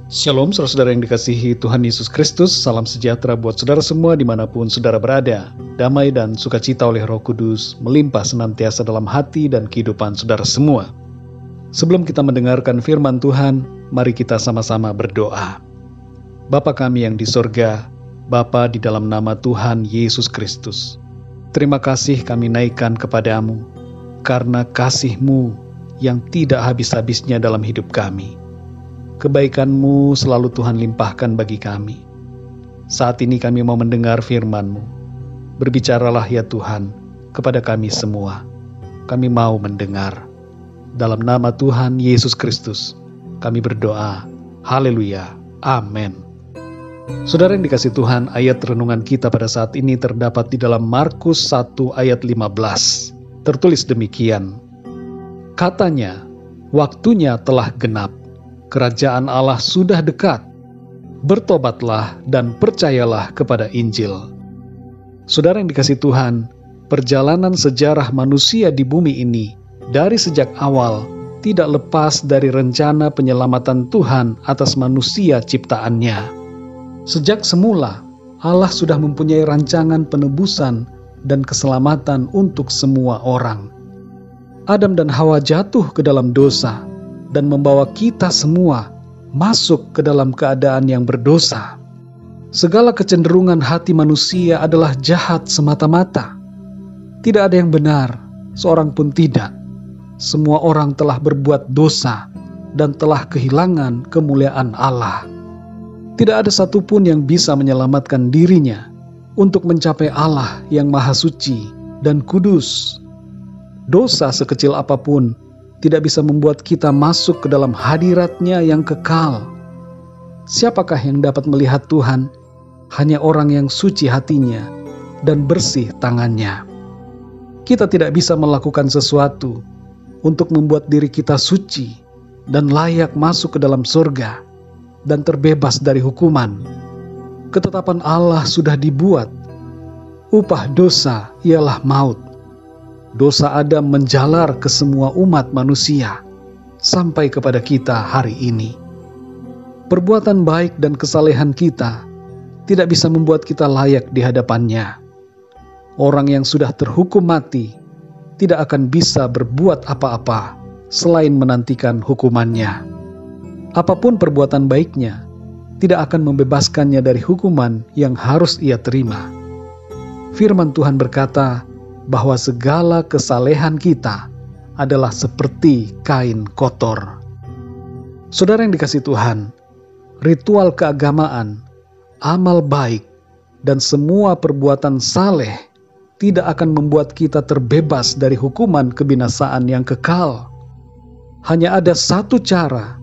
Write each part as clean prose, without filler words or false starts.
Shalom saudara-saudara yang dikasihi Tuhan Yesus Kristus. Salam sejahtera buat saudara semua dimanapun saudara berada. Damai dan sukacita oleh Roh Kudus melimpah senantiasa dalam hati dan kehidupan saudara semua. Sebelum kita mendengarkan firman Tuhan, mari kita sama-sama berdoa. Bapa kami yang di sorga, Bapa di dalam nama Tuhan Yesus Kristus, terima kasih kami naikkan kepadamu karena kasih-Mu yang tidak habis-habisnya dalam hidup kami. Kebaikan-Mu selalu Tuhan limpahkan bagi kami. Saat ini kami mau mendengar firman-Mu. Berbicaralah ya Tuhan kepada kami semua. Kami mau mendengar. Dalam nama Tuhan Yesus Kristus, kami berdoa. Haleluya. Amin. Saudara yang dikasihi Tuhan, ayat renungan kita pada saat ini terdapat di dalam Markus 1 ayat 15. Tertulis demikian. Katanya, waktunya telah genap. Kerajaan Allah sudah dekat. Bertobatlah dan percayalah kepada Injil. Saudara yang dikasihi Tuhan, perjalanan sejarah manusia di bumi ini dari sejak awal tidak lepas dari rencana penyelamatan Tuhan atas manusia ciptaannya. Sejak semula, Allah sudah mempunyai rancangan penebusan dan keselamatan untuk semua orang. Adam dan Hawa jatuh ke dalam dosa dan membawa kita semua masuk ke dalam keadaan yang berdosa. Segala kecenderungan hati manusia adalah jahat semata-mata. Tidak ada yang benar, seorang pun tidak. Semua orang telah berbuat dosa dan telah kehilangan kemuliaan Allah. Tidak ada satupun yang bisa menyelamatkan dirinya untuk mencapai Allah yang maha suci dan kudus. Dosa sekecil apapun tidak bisa membuat kita masuk ke dalam hadirat-Nya yang kekal. Siapakah yang dapat melihat Tuhan? Hanya orang yang suci hatinya dan bersih tangannya. Kita tidak bisa melakukan sesuatu untuk membuat diri kita suci dan layak masuk ke dalam surga dan terbebas dari hukuman. Ketetapan Allah sudah dibuat. Upah dosa ialah maut. Dosa Adam menjalar ke semua umat manusia sampai kepada kita hari ini. Perbuatan baik dan kesalehan kita tidak bisa membuat kita layak di hadapan-Nya. Orang yang sudah terhukum mati tidak akan bisa berbuat apa-apa selain menantikan hukumannya. Apapun perbuatan baiknya tidak akan membebaskannya dari hukuman yang harus ia terima. Firman Tuhan berkata bahwa segala kesalehan kita adalah seperti kain kotor. Saudara yang dikasihi Tuhan, ritual keagamaan, amal baik, dan semua perbuatan saleh tidak akan membuat kita terbebas dari hukuman kebinasaan yang kekal. Hanya ada satu cara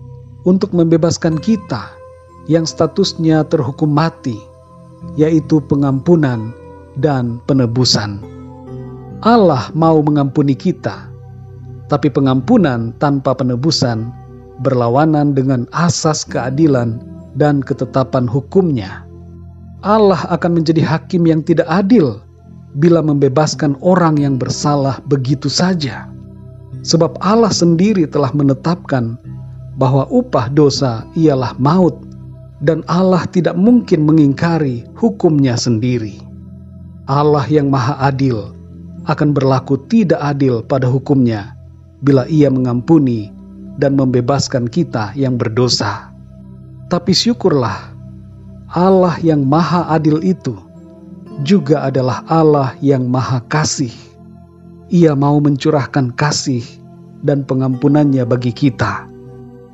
untuk membebaskan kita yang statusnya terhukum mati, yaitu pengampunan dan penebusan. Allah mau mengampuni kita, tapi pengampunan tanpa penebusan berlawanan dengan asas keadilan dan ketetapan hukum-Nya. Allah akan menjadi hakim yang tidak adil bila membebaskan orang yang bersalah begitu saja. Sebab Allah sendiri telah menetapkan bahwa upah dosa ialah maut, dan Allah tidak mungkin mengingkari hukum-Nya sendiri. Allah yang maha adil akan berlaku tidak adil pada hukum-Nya bila Ia mengampuni dan membebaskan kita yang berdosa. Tapi syukurlah, Allah yang maha adil itu juga adalah Allah yang maha kasih. Ia mau mencurahkan kasih dan pengampunannya bagi kita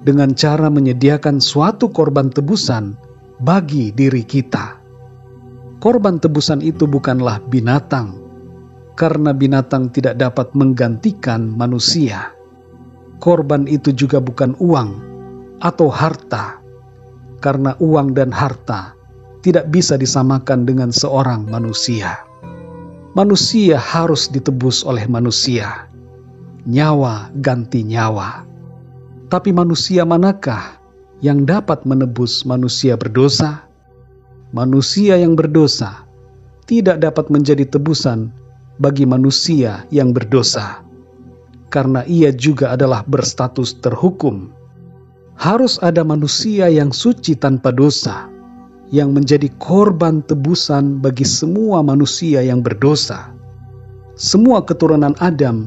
dengan cara menyediakan suatu korban tebusan bagi diri kita. Korban tebusan itu bukanlah binatang, karena binatang tidak dapat menggantikan manusia. Korban itu juga bukan uang atau harta, karena uang dan harta tidak bisa disamakan dengan seorang manusia. Manusia harus ditebus oleh manusia, nyawa ganti nyawa. Tapi manusia manakah yang dapat menebus manusia berdosa? Manusia yang berdosa tidak dapat menjadi tebusan bagi manusia yang berdosa, karena ia juga adalah berstatus terhukum. Harus ada manusia yang suci tanpa dosa, yang menjadi korban tebusan bagi semua manusia yang berdosa. Semua keturunan Adam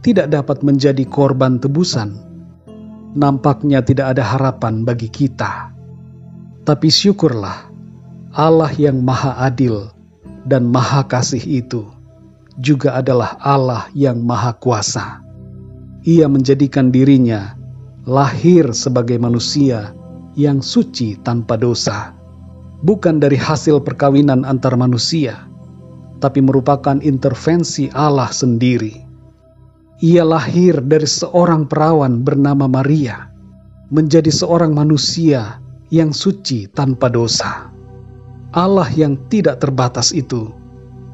tidak dapat menjadi korban tebusan. Nampaknya tidak ada harapan bagi kita. Tapi syukurlah, Allah yang maha adil dan maha kasih itu juga adalah Allah yang maha kuasa. Ia menjadikan dirinya lahir sebagai manusia yang suci tanpa dosa. Bukan dari hasil perkawinan antar manusia, tapi merupakan intervensi Allah sendiri. Ia lahir dari seorang perawan bernama Maria, menjadi seorang manusia yang suci tanpa dosa. Allah yang tidak terbatas itu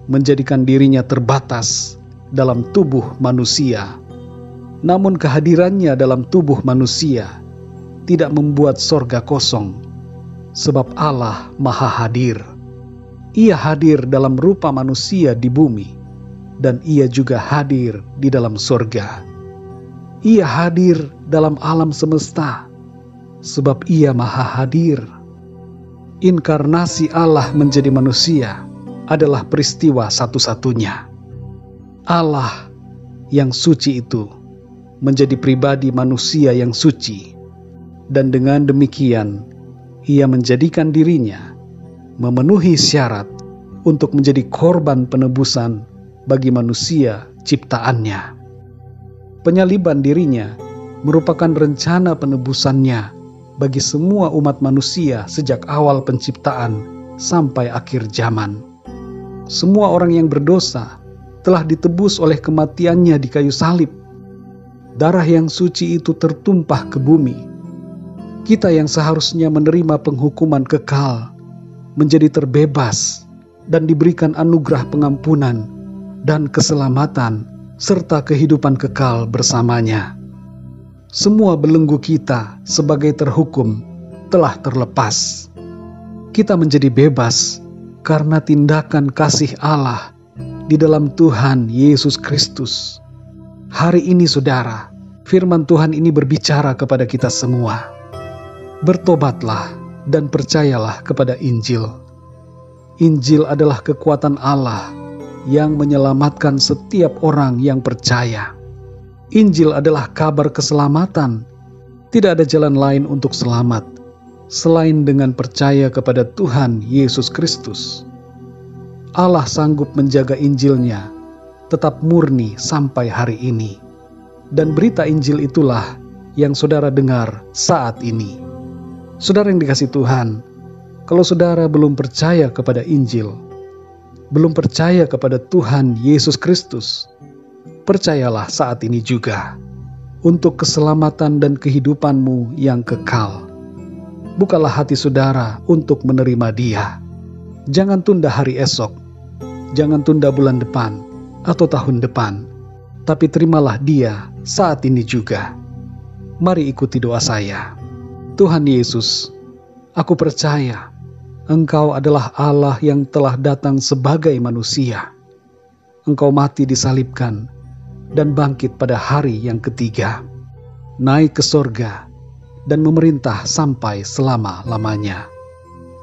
menjadikan dirinya terbatas dalam tubuh manusia. Namun kehadirannya dalam tubuh manusia tidak membuat sorga kosong, sebab Allah maha hadir. Ia hadir dalam rupa manusia di bumi, dan ia juga hadir di dalam sorga. Ia hadir dalam alam semesta, sebab ia maha hadir. Inkarnasi Allah menjadi manusia adalah peristiwa satu-satunya. Allah yang suci itu menjadi pribadi manusia yang suci, dan dengan demikian ia menjadikan dirinya memenuhi syarat untuk menjadi korban penebusan bagi manusia ciptaannya. Penyaliban dirinya merupakan rencana penebusannya bagi semua umat manusia sejak awal penciptaan sampai akhir zaman. Semua orang yang berdosa telah ditebus oleh kematiannya di kayu salib. Darah yang suci itu tertumpah ke bumi. Kita yang seharusnya menerima penghukuman kekal menjadi terbebas dan diberikan anugerah pengampunan dan keselamatan serta kehidupan kekal bersamanya. Semua belenggu kita sebagai terhukum telah terlepas. Kita menjadi bebas karena tindakan kasih Allah di dalam Tuhan Yesus Kristus. Hari ini saudara, firman Tuhan ini berbicara kepada kita semua. Bertobatlah dan percayalah kepada Injil. Injil adalah kekuatan Allah yang menyelamatkan setiap orang yang percaya. Injil adalah kabar keselamatan. Tidak ada jalan lain untuk selamat selain dengan percaya kepada Tuhan Yesus Kristus. Allah sanggup menjaga Injilnya tetap murni sampai hari ini. Dan berita Injil itulah yang saudara dengar saat ini. Saudara yang dikasihi Tuhan, kalau saudara belum percaya kepada Injil, belum percaya kepada Tuhan Yesus Kristus, percayalah saat ini juga untuk keselamatan dan kehidupanmu yang kekal. Bukalah hati saudara untuk menerima Dia. Jangan tunda hari esok, jangan tunda bulan depan atau tahun depan, tapi terimalah Dia saat ini juga. Mari ikuti doa saya. Tuhan Yesus, aku percaya Engkau adalah Allah yang telah datang sebagai manusia. Engkau mati disalibkan dan bangkit pada hari yang ketiga, naik ke sorga dan memerintah sampai selama-lamanya.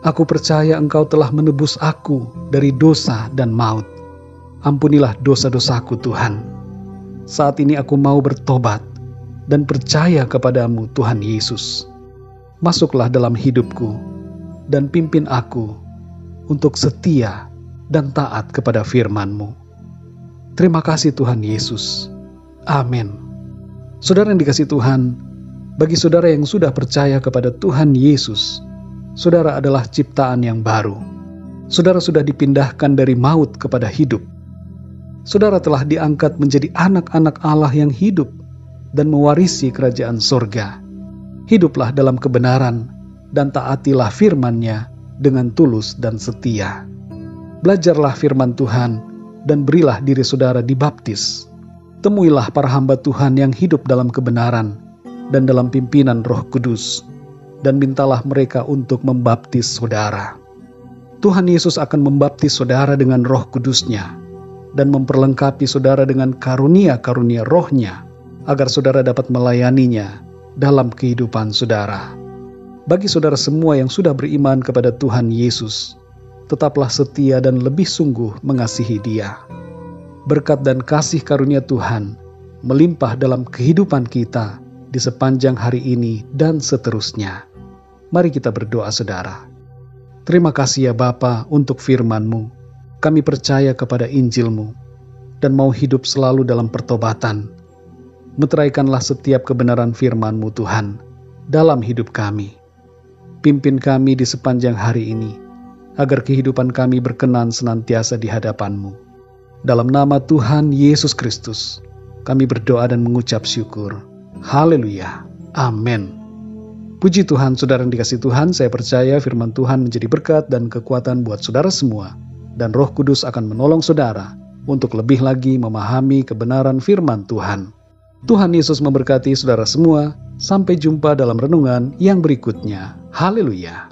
Aku percaya Engkau telah menebus aku dari dosa dan maut. Ampunilah dosa-dosaku Tuhan. Saat ini aku mau bertobat dan percaya kepadamu Tuhan Yesus. Masuklah dalam hidupku dan pimpin aku untuk setia dan taat kepada firman-Mu. Terima kasih Tuhan Yesus. Amin. Saudara yang dikasihi Tuhan, bagi saudara yang sudah percaya kepada Tuhan Yesus, saudara adalah ciptaan yang baru. Saudara sudah dipindahkan dari maut kepada hidup. Saudara telah diangkat menjadi anak-anak Allah yang hidup dan mewarisi kerajaan sorga. Hiduplah dalam kebenaran dan taatilah firman-Nya dengan tulus dan setia. Belajarlah firman Tuhan dan berilah diri saudara dibaptis. Temuilah para hamba Tuhan yang hidup dalam kebenaran dan dalam pimpinan Roh Kudus, dan mintalah mereka untuk membaptis saudara. Tuhan Yesus akan membaptis saudara dengan Roh Kudus-Nya dan memperlengkapi saudara dengan karunia-karunia Roh-Nya, agar saudara dapat melayaninya dalam kehidupan saudara. Bagi saudara semua yang sudah beriman kepada Tuhan Yesus, tetaplah setia dan lebih sungguh mengasihi Dia. Berkat dan kasih karunia Tuhan melimpah dalam kehidupan kita di sepanjang hari ini dan seterusnya. Mari kita berdoa saudara. Terima kasih ya Bapa untuk firman-Mu. Kami percaya kepada Injil-Mu dan mau hidup selalu dalam pertobatan. Meteraikanlah setiap kebenaran firman-Mu Tuhan dalam hidup kami. Pimpin kami di sepanjang hari ini, agar kehidupan kami berkenan senantiasa di hadapan-Mu. Dalam nama Tuhan Yesus Kristus, kami berdoa dan mengucap syukur. Haleluya. Amin. Puji Tuhan, saudara yang dikasihi Tuhan, saya percaya firman Tuhan menjadi berkat dan kekuatan buat saudara semua, dan Roh Kudus akan menolong saudara untuk lebih lagi memahami kebenaran firman Tuhan. Tuhan Yesus memberkati saudara semua. Sampai jumpa dalam renungan yang berikutnya. Haleluya.